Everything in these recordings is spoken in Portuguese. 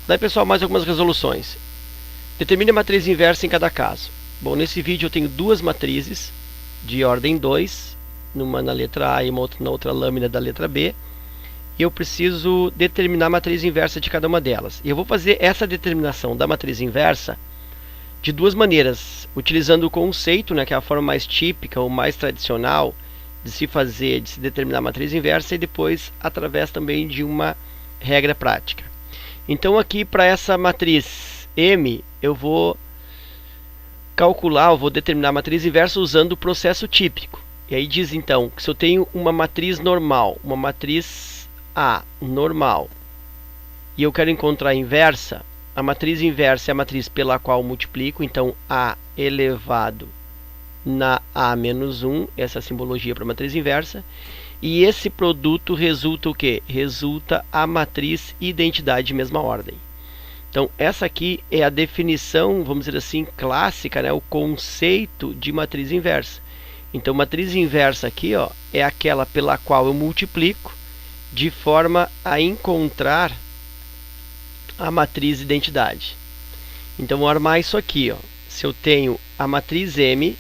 Daí, pessoal, mais algumas resoluções. Determine a matriz inversa em cada caso. Bom, nesse vídeo eu tenho duas matrizes de ordem 2, uma na letra A e uma outra na outra lâmina da letra B. E eu preciso determinar a matriz inversa de cada uma delas. E eu vou fazer essa determinação da matriz inversa de duas maneiras, utilizando o conceito, né, que é a forma mais típica ou mais tradicional de se determinar a matriz inversa, e depois através também de uma regra prática. Então aqui para essa matriz M, eu vou calcular, eu vou determinar a matriz inversa usando o processo típico. E aí diz então que se eu tenho uma matriz normal, uma matriz A normal, e eu quero encontrar a inversa, a matriz inversa é a matriz pela qual eu multiplico, então A elevado na A menos 1, essa é a simbologia para a matriz inversa. E esse produto resulta o quê? Resulta a matriz identidade de mesma ordem. Então, essa aqui é a definição, vamos dizer assim, clássica, né? O conceito de matriz inversa. Então, matriz inversa aqui, ó, é aquela pela qual eu multiplico de forma a encontrar a matriz identidade. Então, vou armar isso aqui, ó. Se eu tenho a matriz M,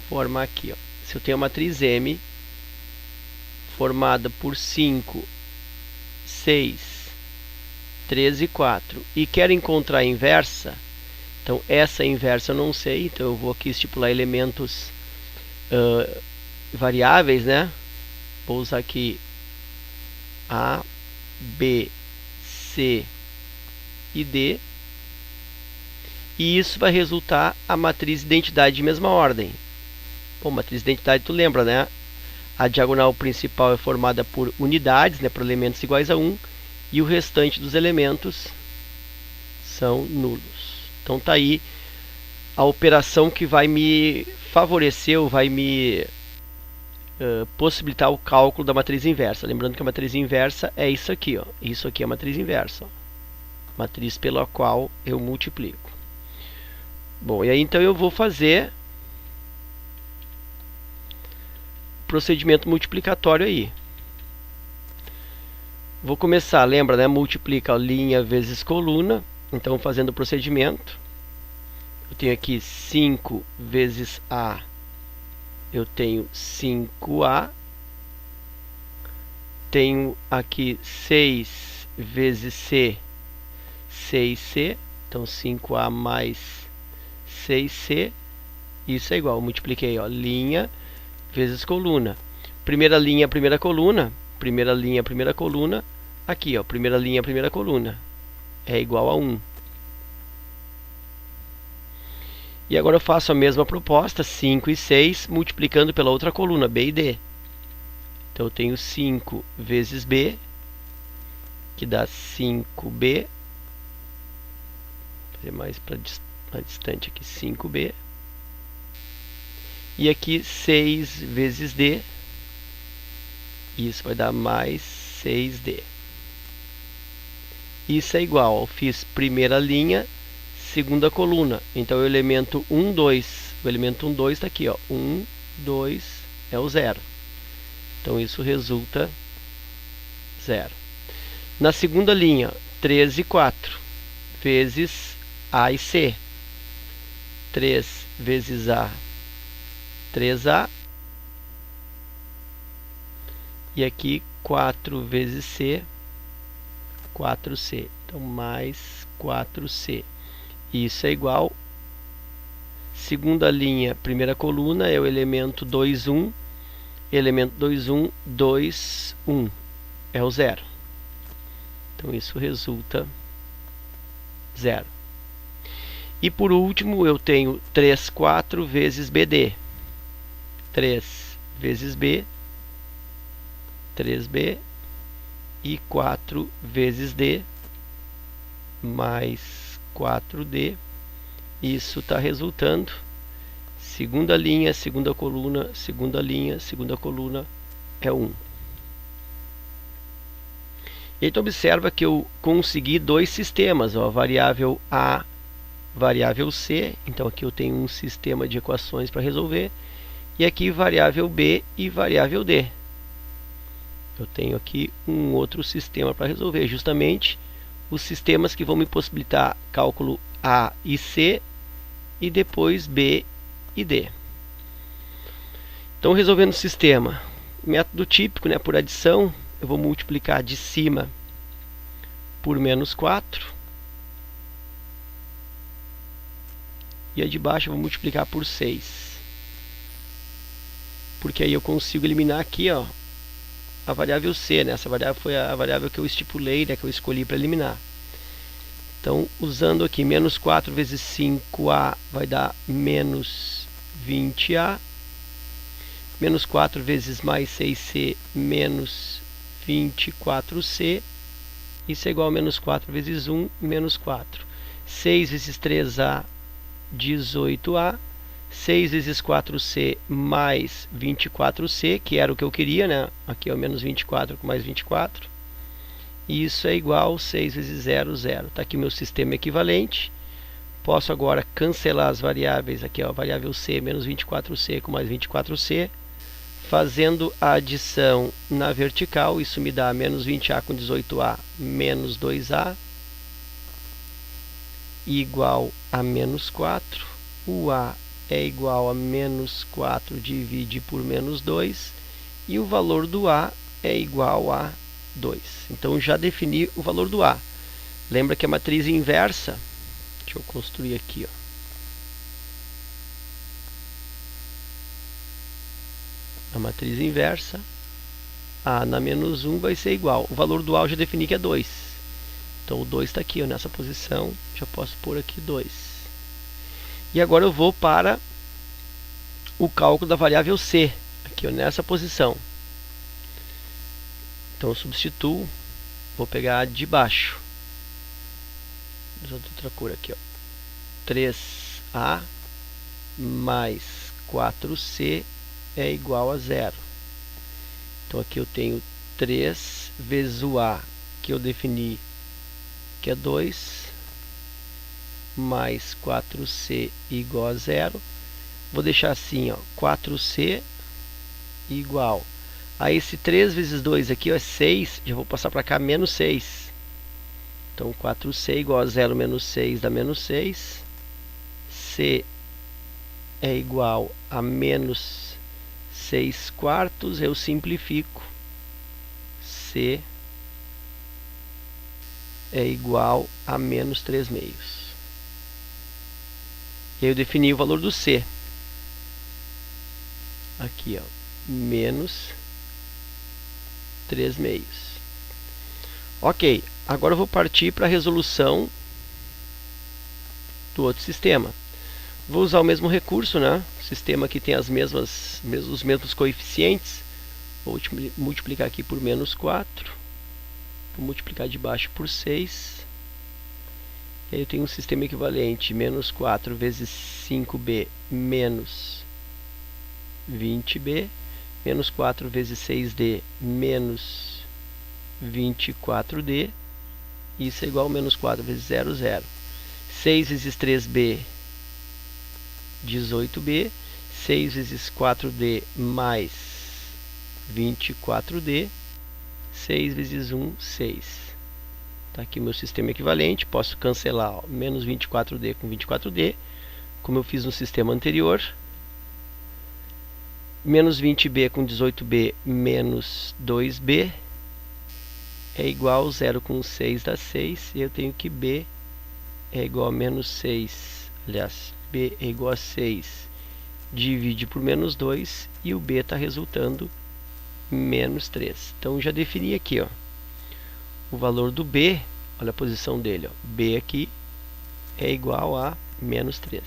vou armar aqui, ó. Se eu tenho a matriz M formada por 5, 6, 3 e 4 e quero encontrar a inversa, então essa inversa eu não sei, então eu vou aqui estipular elementos variáveis, né? Vou usar aqui A, B, C e D, e isso vai resultar a matriz identidade de mesma ordem. Bom, matriz identidade tu lembra, né? A diagonal principal é formada por unidades, né, por elementos iguais a 1, e o restante dos elementos são nulos. Então tá aí a operação que vai me favorecer, ou vai me possibilitar o cálculo da matriz inversa. Lembrando que a matriz inversa é isso aqui, ó. Isso aqui é a matriz inversa, ó. Matriz pela qual eu multiplico. Bom, e aí então eu vou fazer procedimento multiplicatório aí. Vou começar, lembra, né? Multiplica linha vezes coluna. Então, fazendo o procedimento, eu tenho aqui 5 vezes A, eu tenho 5A. Tenho aqui 6 vezes C, 6C. Então, 5A mais 6C. Isso é igual, eu multipliquei, ó, linha vezes coluna. Primeira linha, primeira coluna. Primeira linha, primeira coluna. Aqui, ó, primeira linha, primeira coluna. É igual a 1. E agora eu faço a mesma proposta, 5 e 6, multiplicando pela outra coluna, B e D. Então eu tenho 5 vezes B, que dá 5B. Vou fazer mais distante aqui, 5B. E aqui 6 vezes D, isso vai dar mais 6D. Isso é igual, eu fiz primeira linha, segunda coluna. Então o elemento 1, 2, o elemento 1, 2 está aqui, ó. 1, 2 é o 0. Então isso resulta 0. Na segunda linha, 3 e 4 vezes A e C. 3 vezes A, 3A, e aqui 4 vezes C, 4C, então mais 4C. Isso é igual, segunda linha, primeira coluna, é o elemento 2, 1, elemento 2, 1, 2, 1, é o 0. Então isso resulta 0. E por último, eu tenho 3, 4 vezes BD. 3 vezes B, 3B, e 4 vezes D, mais 4D. Isso está resultando segunda linha, segunda coluna, segunda linha, segunda coluna é 1. Então observa que eu consegui dois sistemas, ó, variável A, variável C. Então aqui eu tenho um sistema de equações para resolver. E aqui variável B e variável D. Eu tenho aqui um outro sistema para resolver, justamente os sistemas que vão me possibilitar cálculo A e C e depois B e D. Então, resolvendo o sistema, método típico, né, por adição, eu vou multiplicar de cima por menos 4 e a de baixo eu vou multiplicar por 6, porque aí eu consigo eliminar aqui, ó, a variável C, né? Essa variável foi a variável que eu estipulei, né, que eu escolhi para eliminar. Então, usando aqui menos 4 vezes 5A vai dar menos 20A, menos 4 vezes mais 6C, menos 24C, isso é igual a menos 4 vezes 1, menos 4. 6 vezes 3A, 18A, 6 vezes 4C mais 24C, que era o que eu queria, né? Aqui é o menos 24 com mais 24. E isso é igual a 6 vezes 0, 0. Está aqui meu sistema equivalente. Posso agora cancelar as variáveis. Aqui, ó, a variável C, menos 24C com mais 24C. Fazendo a adição na vertical, isso me dá menos 20A com 18A, menos 2A, igual a menos 4. O A é igual a menos 4 divide por menos 2. E o valor do A é igual a 2. Então, já defini o valor do A. Lembra que a matriz inversa, deixa eu construir aqui, ó. A matriz inversa, A na menos 1 vai ser igual. O valor do A eu já defini que é 2. Então, o 2 está aqui, ó, nessa posição. Já posso pôr aqui 2. E agora eu vou para o cálculo da variável C, aqui, ó, nessa posição. Então, eu substituo. Vou pegar a de baixo. Vou usar outra cor aqui, ó. 3A mais 4C é igual a 0. Então, aqui eu tenho 3 vezes o A, que eu defini que é 2, mais 4C igual a 0. Vou deixar assim, ó, 4C igual a esse 3 vezes 2 aqui, ó, é 6. Já vou passar para cá, menos 6. Então, 4C igual a 0 menos 6 dá menos 6. C é igual a menos 6 quartos, eu simplifico. C é igual a menos 3 meios. E aí eu defini o valor do C. Aqui, ó, menos 3 meios. Ok, agora eu vou partir para a resolução do outro sistema. Vou usar o mesmo recurso, né? O sistema que tem os mesmos coeficientes. Vou multiplicar aqui por menos 4. Vou multiplicar de baixo por 6. E aí eu tenho um sistema equivalente. Menos 4 vezes 5B menos 20B. Menos 4 vezes 6D menos 24D. Isso é igual a menos 4 vezes 0, 0. 6 vezes 3B, 18B. 6 vezes 4D mais 24D. 6 vezes 1, 6. Está aqui o meu sistema equivalente. Posso cancelar, ó, menos 24D com 24D, como eu fiz no sistema anterior. Menos 20B com 18B menos 2B é igual a 0 com 6 dá 6. E eu tenho que B é igual a menos 6. Aliás, B é igual a 6 divide por menos 2. E o B está resultando menos 3. Então, já defini aqui, ó, o valor do B. Olha a posição dele, ó. B aqui é igual a menos 3.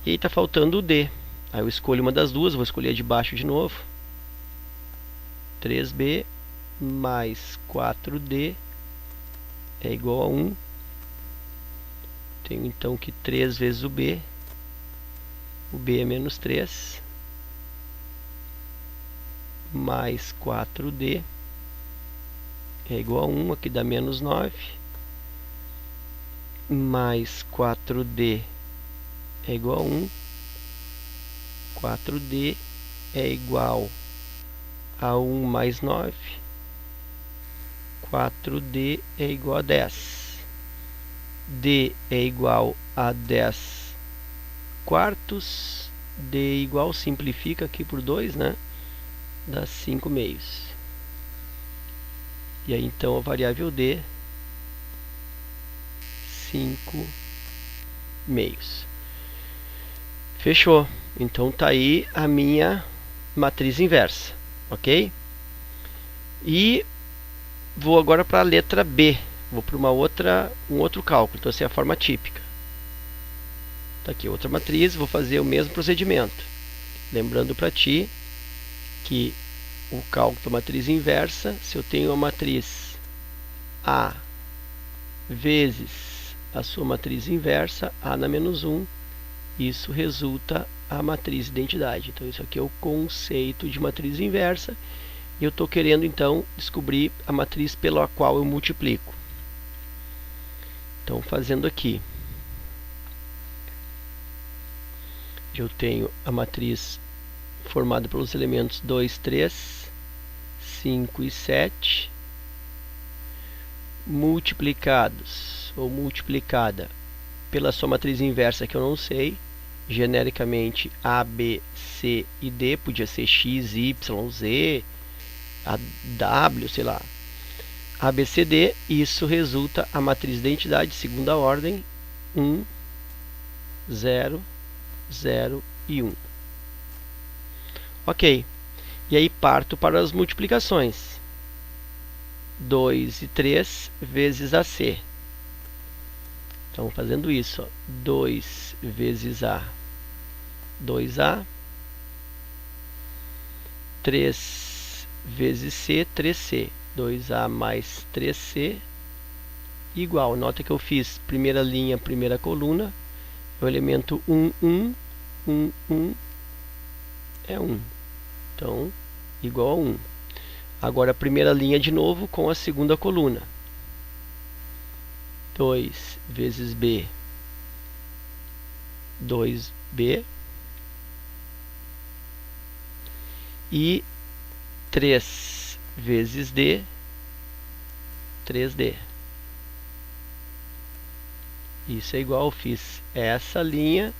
E aí está faltando o D. Aí eu escolho uma das duas, vou escolher a de baixo de novo. 3B mais 4D é igual a 1. Tenho então que 3 vezes o B é menos 3, mais 4D é igual a 1, aqui dá menos 9, mais 4D é igual a 1. 4D é igual a 1 mais 9. 4D é igual a 10. D é igual a 10 quartos. D igual, simplifica aqui por 2, né? Dá 5 meios. E aí então a variável D, 5 meios. Fechou. Então tá aí a minha matriz inversa, ok? E vou agora para a letra B. Vou para um outro cálculo. Então essa é a forma típica. Tá aqui outra matriz, vou fazer o mesmo procedimento. Lembrando para ti que o cálculo da matriz inversa, se eu tenho a matriz A vezes a sua matriz inversa, A na menos 1, isso resulta a matriz de identidade. Então isso aqui é o conceito de matriz inversa. E eu estou querendo então descobrir a matriz pela qual eu multiplico. Então fazendo aqui, eu tenho a matriz formada pelos elementos 2, 3, 5 e 7, multiplicados ou multiplicada pela sua matriz inversa, que eu não sei, genericamente A, B, C e D, podia ser X, Y, Z, a W, sei lá, A, B, C, D. Isso resulta a matriz de identidade segunda ordem 1, 0, 0 e 1. Ok. E aí parto para as multiplicações. 2 e 3 vezes AC. Então, fazendo isso, ó, 2 vezes A, 2A. 3 vezes C, 3C. 2A mais 3C igual. Nota que eu fiz primeira linha, primeira coluna. O elemento 1, 1, 1, 1 é 1. Então, igual a 1. Agora a primeira linha de novo com a segunda coluna. 2 vezes B, 2B. E 3 vezes D, 3D. Isso é igual, eu fiz essa linha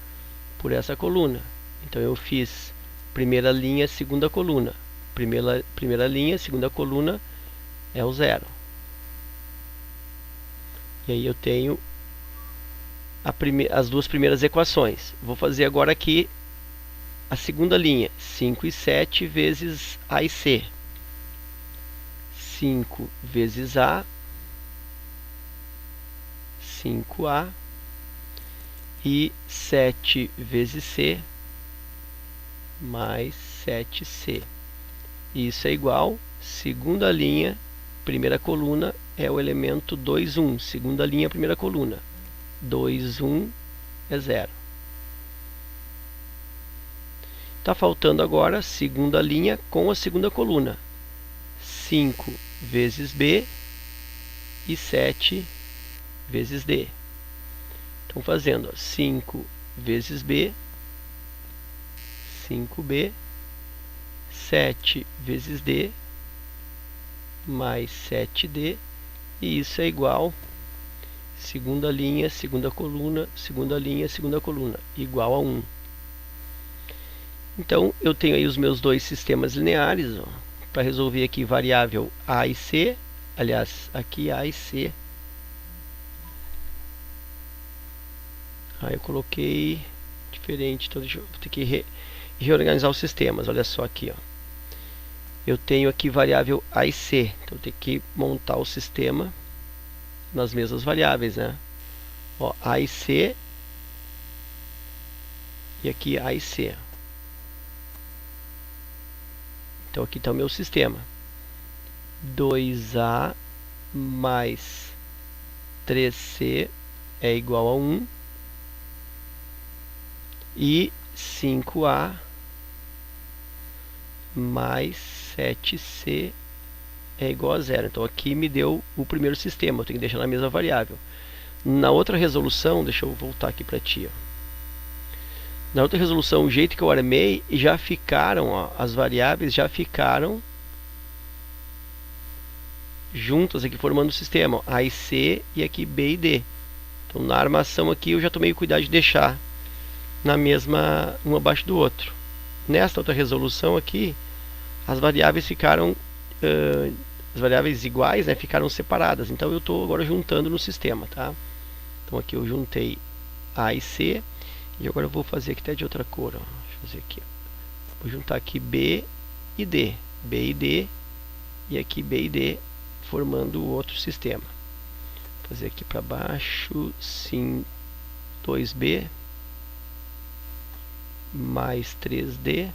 por essa coluna. Então eu fiz primeira linha, segunda coluna. Primeira linha, segunda coluna é o 0. E aí eu tenho as duas primeiras equações. Vou fazer agora aqui a segunda linha, 5 e 7 vezes A e C. 5 vezes A, 5A, e 7 vezes C, mais 7C. Isso é igual, segunda linha, primeira coluna, é o elemento 2, 1. Segunda linha, primeira coluna. 2, 1 é 0. Está faltando agora a segunda linha com a segunda coluna. 5 vezes B e 7 vezes D. Então fazendo 5 vezes B, 5B, 7 vezes D, mais 7D, e isso é igual segunda linha, segunda coluna, segunda linha, segunda coluna, igual a 1. Então eu tenho aí os meus dois sistemas lineares, para resolver aqui variável A e C, aliás, aqui A e C. Aí eu coloquei diferente, então deixa eu ter que reorganizar os sistemas. Olha só aqui, ó. Eu tenho aqui variável A e C, então eu tenho que montar o sistema nas mesmas variáveis, né? Ó, A e C, e aqui A e C. Então aqui está o meu sistema. 2A mais 3C é igual a 1. E 5A mais 7C é igual a 0. Então aqui me deu o primeiro sistema, eu tenho que deixar na mesma variável. Na outra resolução, deixa eu voltar aqui para ti, ó. Na outra resolução, o jeito que eu armei, já ficaram, ó, as variáveis já ficaram juntas aqui formando o sistema, A e C, e aqui B e D. Então na armação aqui eu já tomei cuidado de deixar na mesma, um abaixo do outro. Nesta outra resolução aqui, as variáveis ficaram as variáveis iguais, né, ficaram separadas. Então eu estou agora juntando no sistema, tá? Então aqui eu juntei A e C, e agora eu vou fazer aqui até de outra cor, ó. Deixa eu fazer aqui, ó. Vou juntar aqui B e D, B e D, e aqui B e D, formando o outro sistema. Vou fazer aqui para baixo, sim, 2B mais 3D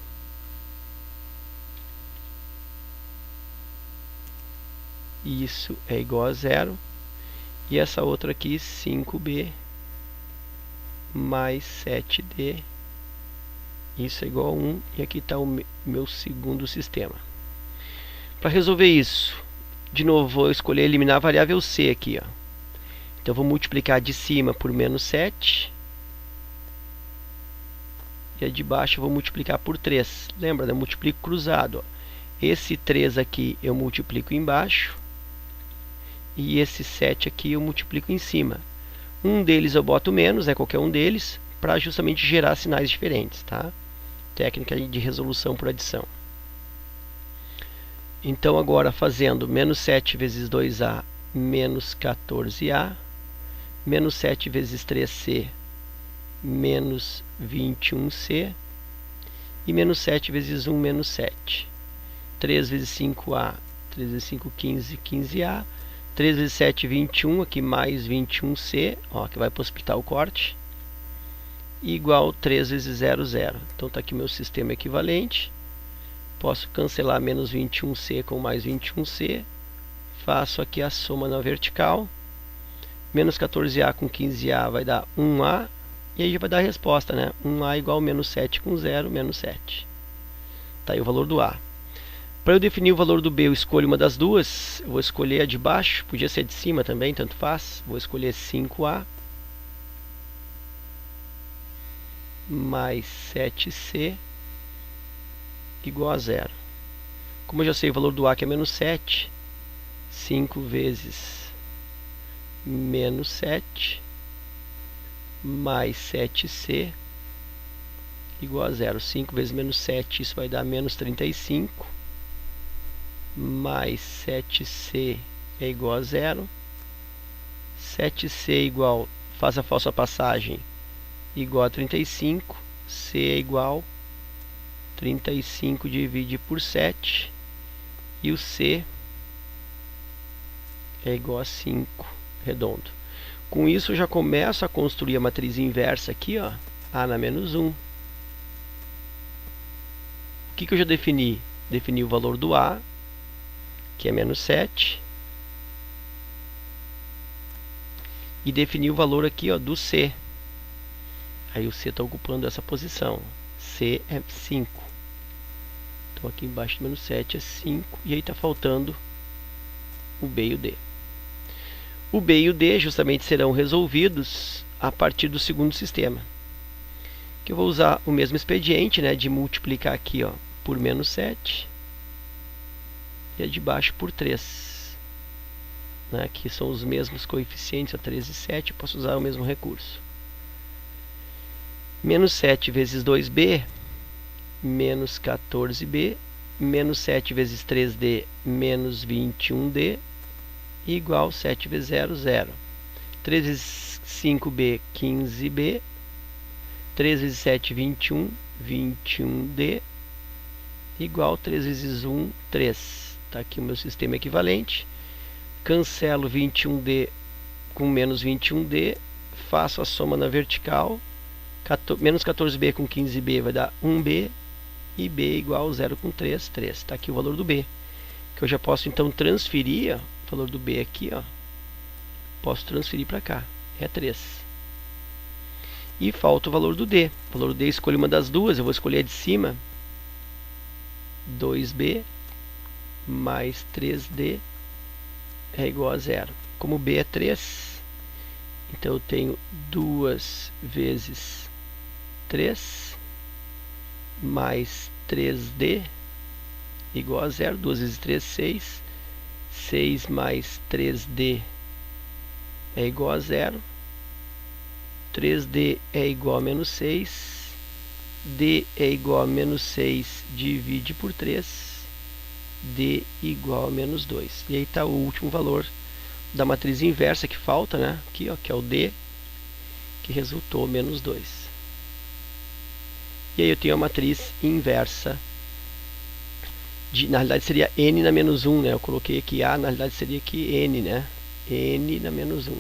isso é igual a 0, e essa outra aqui 5B mais 7D, isso é igual a 1, e aqui está o meu segundo sistema. Para resolver isso, de novo vou escolher eliminar a variável C aqui, ó. Então eu vou multiplicar de cima por menos 7, e a de baixo eu vou multiplicar por 3. Lembra, né? Eu multiplico cruzado, ó. Esse 3 aqui eu multiplico embaixo, e esse 7 aqui eu multiplico em cima. Um deles eu boto menos, qualquer um deles, para justamente gerar sinais diferentes, tá? Técnica de resolução por adição. Então agora fazendo menos 7 vezes 2A, menos 14A, menos 7 vezes 3C, menos 21C, e menos 7 vezes 1, menos 7. 3 vezes 5A, 3 vezes 5, 15, 15A. 3 vezes 7, 21, aqui mais 21C, ó, que vai possibilitar o corte, igual 3 vezes 0, 0. Então está aqui meu sistema equivalente. Posso cancelar menos 21C com mais 21C. Faço aqui a soma na vertical. Menos 14A com 15A vai dar 1A. E aí vai dar a resposta, né? 1A igual a menos 7 com 0, menos 7. Está aí o valor do A. Para eu definir o valor do B, eu escolho uma das duas. Eu vou escolher a de baixo, podia ser de cima também, tanto faz. Vou escolher 5A mais 7C igual a 0. Como eu já sei o valor do A, que é menos 7, 5 vezes menos 7 mais 7C igual a 0. 5 vezes menos 7, isso vai dar menos 35. Mais 7C é igual a 0. 7C igual, faz a falsa passagem, igual a 35. C é igual 35 divide por 7. E o C é igual a 5, redondo. Com isso eu já começo a construir a matriz inversa aqui, ó, A na menos 1. O que eu já defini? Defini o valor do A, que é menos 7, e defini o valor aqui, ó, do C. Aí o C está ocupando essa posição. C é 5. Então aqui embaixo do menos 7 é 5, e aí está faltando o B e o D. O B e o D justamente serão resolvidos a partir do segundo sistema. Que eu vou usar o mesmo expediente, né, de multiplicar aqui, ó, por menos 7. E a de baixo por 3. Né? Aqui são os mesmos coeficientes, a 3 e 7, eu posso usar o mesmo recurso. Menos 7 vezes 2B, menos 14B, menos 7 vezes 3D, menos 21D, igual 7 vezes 0, 0. 3 vezes 5B, 15B, 3 vezes 7, 21, 21D, igual 3 vezes 1, 3. Está aqui o meu sistema equivalente. Cancelo 21D com menos 21D. Faço a soma na vertical. Menos 14B com 15B vai dar 1B. E B igual a 0 com 3, 3. Está aqui o valor do B. Que eu já posso então transferir, ó, o valor do B aqui, ó. Posso transferir para cá. É 3. E falta o valor do D. O valor do D, escolho uma das duas. Eu vou escolher a de cima. 2B mais 3D é igual a 0. Como B é 3, então eu tenho 2 vezes 3 mais 3D igual a 0. 2 vezes 3, 6. 6 mais 3D é igual a 0. 3D é igual a menos 6. D é igual a menos 6, divide por 3. D igual a menos 2. E aí está o último valor da matriz inversa que falta, né? Aqui, ó, que é o D, que resultou menos 2. E aí eu tenho a matriz inversa. Na realidade seria n na menos 1, né? Eu coloquei aqui A, na realidade seria aqui n, né? N na menos 1.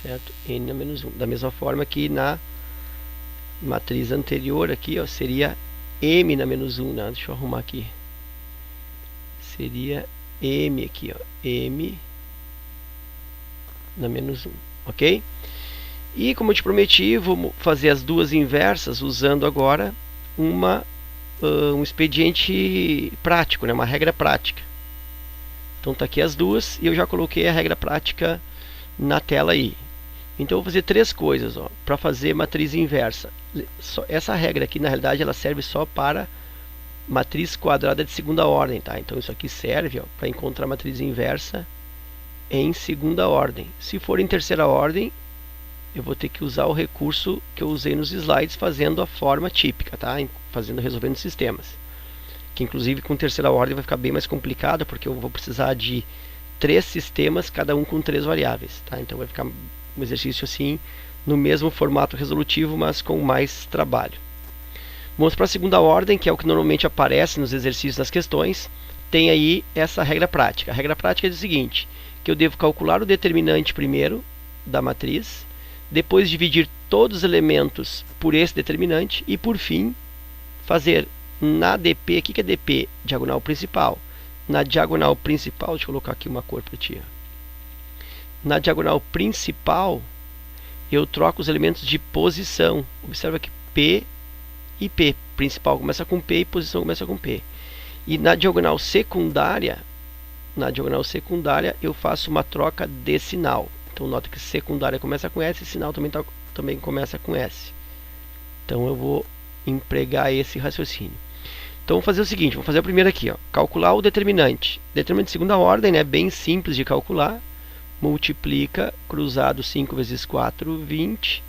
Certo? N na menos 1. Da mesma forma que na matriz anterior aqui, ó, seria M na menos 1, né? Deixa eu arrumar aqui. Seria M aqui, ó. M na menos 1, ok? E como eu te prometi, vou fazer as duas inversas usando agora um expediente prático, né? Uma regra prática. Então tá aqui as duas e eu já coloquei a regra prática na tela aí. Então eu vou fazer três coisas para fazer matriz inversa. Essa regra aqui na realidade ela serve só para matriz quadrada de segunda ordem, tá? Então isso aqui serve para encontrar matriz inversa em segunda ordem. Se for em terceira ordem, eu vou ter que usar o recurso que eu usei nos slides fazendo a forma típica, tá? Resolvendo sistemas. Que inclusive com terceira ordem vai ficar bem mais complicado, porque eu vou precisar de 3 sistemas, cada um com 3 variáveis, tá? Então vai ficar um exercício assim, no mesmo formato resolutivo, mas com mais trabalho. Vamos para a segunda ordem, que é o que normalmente aparece nos exercícios das questões. Tem aí essa regra prática. A regra prática diz o seguinte, que eu devo calcular o determinante primeiro da matriz, depois dividir todos os elementos por esse determinante e, por fim, fazer na DP, o que é DP? Diagonal principal. Na diagonal principal, deixa eu colocar aqui uma cor para ti. Na diagonal principal, eu troco os elementos de posição. Observa que P e P. Principal começa com P e posição começa com P. E na diagonal secundária, eu faço uma troca de sinal. Então nota que secundária começa com S e sinal também começa com S. Então eu vou empregar esse raciocínio. Então vou fazer o seguinte, vou fazer a primeira aqui, ó, calcular o determinante. Determinante de segunda ordem, né, bem simples de calcular. Multiplica cruzado 5 vezes 4, 20.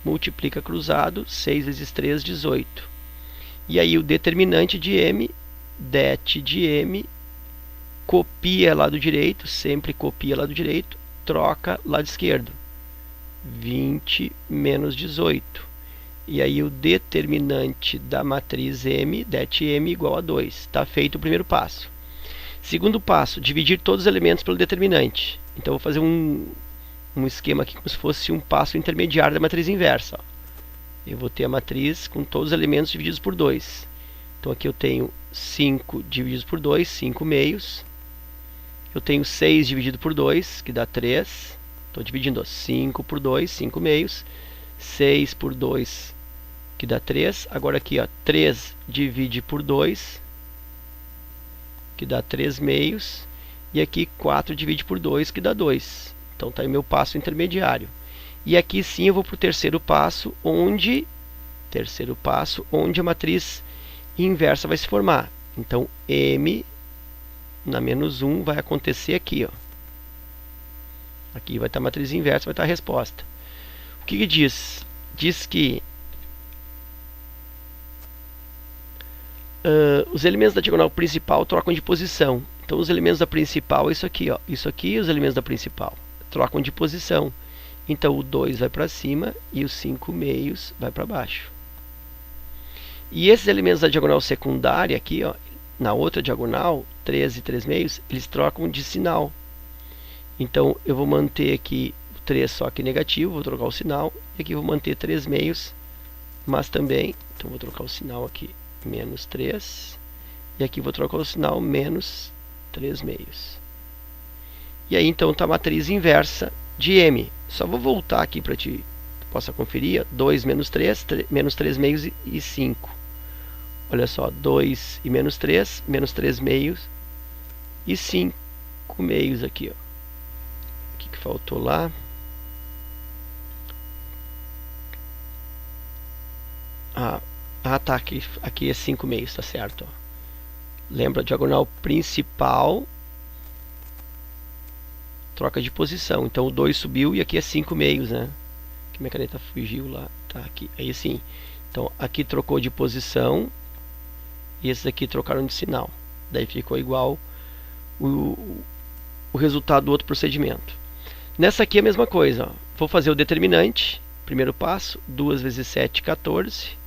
Multiplica cruzado 6 vezes 3, 18. E aí o determinante de M, det de M, copia lado direito, sempre copia lado direito, troca lado esquerdo. 20 menos 18. E aí o determinante da matriz M, det M igual a 2. Está feito o primeiro passo. Segundo passo, dividir todos os elementos pelo determinante. Então, eu vou fazer um esquema aqui como se fosse um passo intermediário da matriz inversa. Ó. Eu vou ter a matriz com todos os elementos divididos por 2. Então, aqui eu tenho 5 divididos por 2, 5 meios. Eu tenho 6 dividido por 2, que dá 3. Estou dividindo 5 por 2, 5 meios. 6 por 2, que dá 3. Agora aqui, ó, 3 divide por 2, que dá 3 meios. E aqui 4 divide por 2, que dá 2. Então está aí meu passo intermediário. E aqui sim eu vou para o terceiro passo, onde a matriz inversa vai se formar. Então M na menos 1 vai acontecer aqui. Ó. Aqui vai estar a matriz inversa, vai estar a resposta. O que diz? Diz que os elementos da diagonal principal trocam de posição. Então os elementos da principal é isso aqui, ó. Isso aqui os elementos da principal trocam de posição. Então o 2 vai para cima e os 5 meios vai para baixo. E esses elementos da diagonal secundária aqui, ó, na outra diagonal, 3 e 3 meios, eles trocam de sinal. Então eu vou manter aqui 3 só que negativo, vou trocar o sinal. E aqui vou manter 3 meios, mas também, então vou trocar o sinal aqui, menos 3. E aqui vou trocar o sinal, menos 3 meios. E aí então está a matriz inversa de M. Só vou voltar aqui para que possa conferir. 2 menos 3, menos 3 meios e 5. Olha só, 2 e menos 3 meios e 5 meios aqui. Ó. O que faltou lá? Tá, aqui é 5 meios, tá certo. Ó. Lembra, a diagonal principal troca de posição. Então o 2 subiu e aqui é 5 meios, né? Aqui minha caneta fugiu lá, tá aqui. Aí sim. Então aqui trocou de posição e esses aqui trocaram de sinal. Daí ficou igual o resultado do outro procedimento. Nessa aqui é a mesma coisa, ó. Vou fazer o determinante, primeiro passo, 2 vezes 7, 14,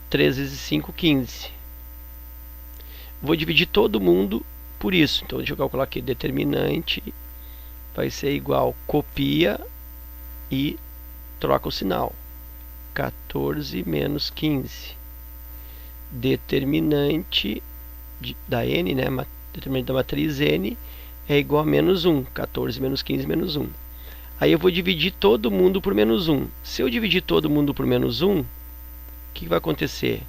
3 vezes 5, 15. Vou dividir todo mundo por isso. Então deixa eu calcular aqui, determinante vai ser igual, copia e troca o sinal. 14 menos 15. Determinante da n, né, determinante da matriz n é igual a menos 1. 14 menos 15 menos 1. Aí eu vou dividir todo mundo por menos 1. Se eu dividir todo mundo por menos 1, o que vai acontecer?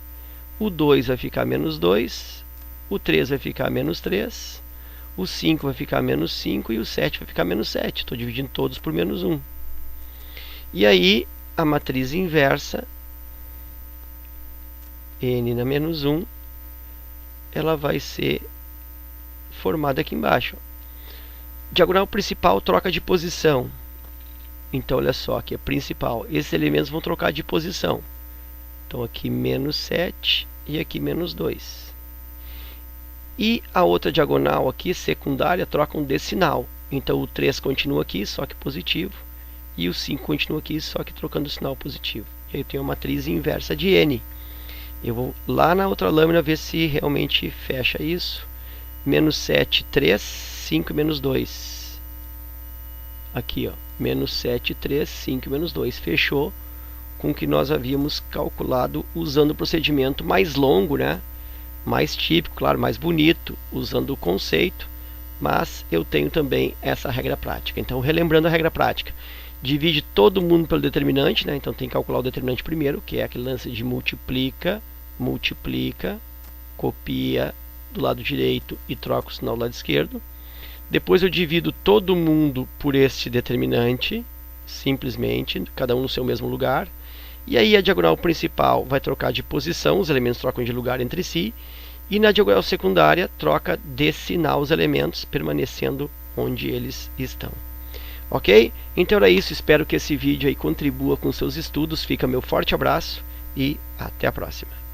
O 2 vai ficar menos 2, o 3 vai ficar menos 3, o 5 vai ficar menos 5 e o 7 vai ficar menos 7. Estou dividindo todos por menos 1. E aí a matriz inversa, n na menos 1, ela vai ser formada aqui embaixo. Diagonal principal troca de posição. Então olha só, aqui é principal. Esses elementos vão trocar de posição. Então aqui menos 7 e aqui menos 2. E a outra diagonal aqui, secundária, trocam de sinal. Então o 3 continua aqui, só que positivo. E o 5 continua aqui, só que trocando o sinal positivo. E aí eu tenho a matriz inversa de n. Eu vou lá na outra lâmina ver se realmente fecha isso. Menos 7, 3, 5 menos 2. Aqui, ó, menos 7, 3, 5 menos 2. Fechou com o que nós havíamos calculado usando o procedimento mais longo, né? Mais típico, claro, mais bonito, usando o conceito. Mas eu tenho também essa regra prática. Então, relembrando a regra prática. Divide todo mundo pelo determinante, né? Então tem que calcular o determinante primeiro, que é aquele lance de multiplica, copia do lado direito e troca o sinal do lado esquerdo. Depois eu divido todo mundo por este determinante, simplesmente, cada um no seu mesmo lugar. E aí a diagonal principal vai trocar de posição, os elementos trocam de lugar entre si. E na diagonal secundária troca de sinal os elementos, permanecendo onde eles estão. Ok? Então era isso, espero que esse vídeo aí contribua com seus estudos. Fica meu forte abraço e até a próxima.